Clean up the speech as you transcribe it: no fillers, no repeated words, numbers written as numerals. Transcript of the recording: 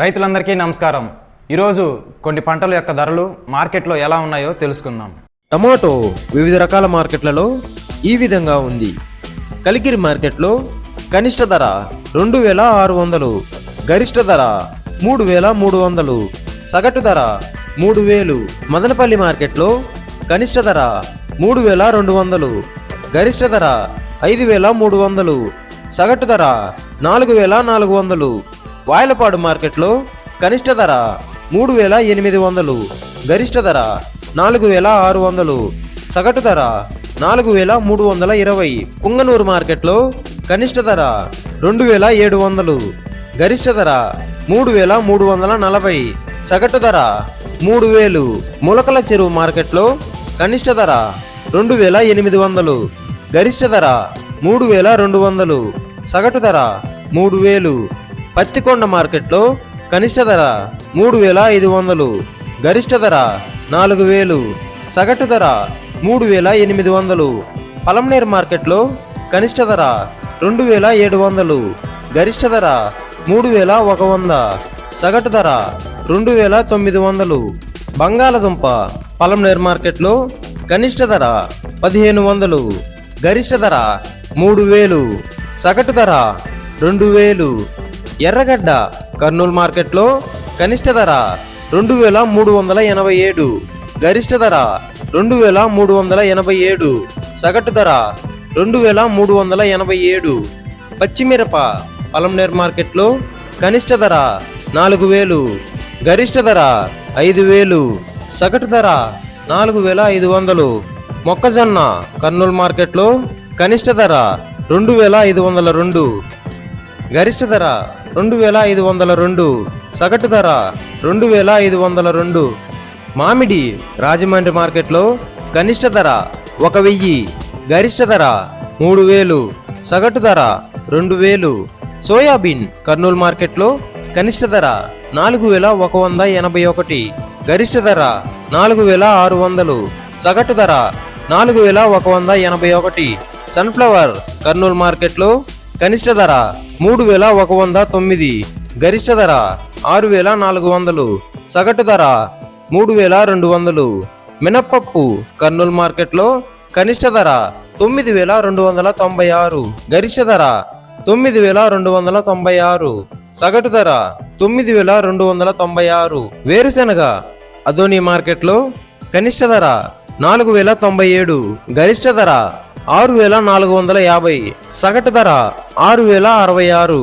రైతులందరికీ నమస్కారం. ఈరోజు కొన్ని పంటల యొక్క ధరలు మార్కెట్లో ఎలా ఉన్నాయో తెలుసుకుందాం. టమాటో వివిధ రకాల మార్కెట్లలో ఈ విధంగా ఉంది. కలికిరి మార్కెట్లో కనిష్ట ధర 2600, గరిష్ట ధర 3300, సగటు ధర 3000. మదనపల్లి మార్కెట్లో కనిష్ట ధర 3200, గరిష్ట ధర 5300, సగటు ధర 4400. వాయలపాడు మార్కెట్లో కనిష్ట ధర 3800, గరిష్ట ధర 4600, సగటు ధర 4320. పుంగనూరు మార్కెట్లో కనిష్ట ధర 2700, గరిష్ట ధర 3340, సగటు ధర 3000. ములకల చెరువు మార్కెట్లో కనిష్ట ధర 2800, గరిష్ట ధర 3200, సగటు ధర 3000. పత్తికొండ మార్కెట్లో కనిష్ట ధర 3500, గరిష్ట ధర 4000, సగటు ధర 3800. పలమనేరు మార్కెట్లో కనిష్ట ధర 2700, గరిష్ట ధర 3100, సగటు ధర 2900. బంగాళదుంప పలమనేరు మార్కెట్లో కనిష్ట ధర 1500, గరిష్ట ధర 3000, సగటు ధర 2000. ఎర్రగడ్డ కర్నూలు మార్కెట్లో కనిష్ట ధర 2387, గరిష్ట ధర 2387, సగటు ధర 2387. పచ్చిమిరప పలమనేరు మార్కెట్లో కనిష్ట ధర 4000, గరిష్ట ధర 5000, సగటు ధర 4500. మొక్కజొన్న కర్నూలు మార్కెట్లో కనిష్ట ధర 2502, గరిష్ట ధర 2502, సగటు ధర 2502. మామిడి రాజమండ్రి మార్కెట్లో కనిష్ట ధర 1000, గరిష్ట ధర 3000, సగటు ధర 2000. సోయాబీన్ కర్నూలు మార్కెట్లో కనిష్ట ధర 4181, గరిష్ట ధర 4600, సగటు ధర 4181. సన్ఫ్లవర్ కర్నూలు మార్కెట్లో కనిష్ట ధర 3109, గరిష్ట ధర 6400, సగటు ధర 3200. మినప్పప్పు కర్నూలు మార్కెట్లో కనిష్ట ధర 9296, గరిష్ట ధర 9296, సగటు ధర 9296. వేరుశెనగ అదోని మార్కెట్లో కనిష్ట ధర 4097, గరిష్ట ధర 6450, సగటు ధర 6066.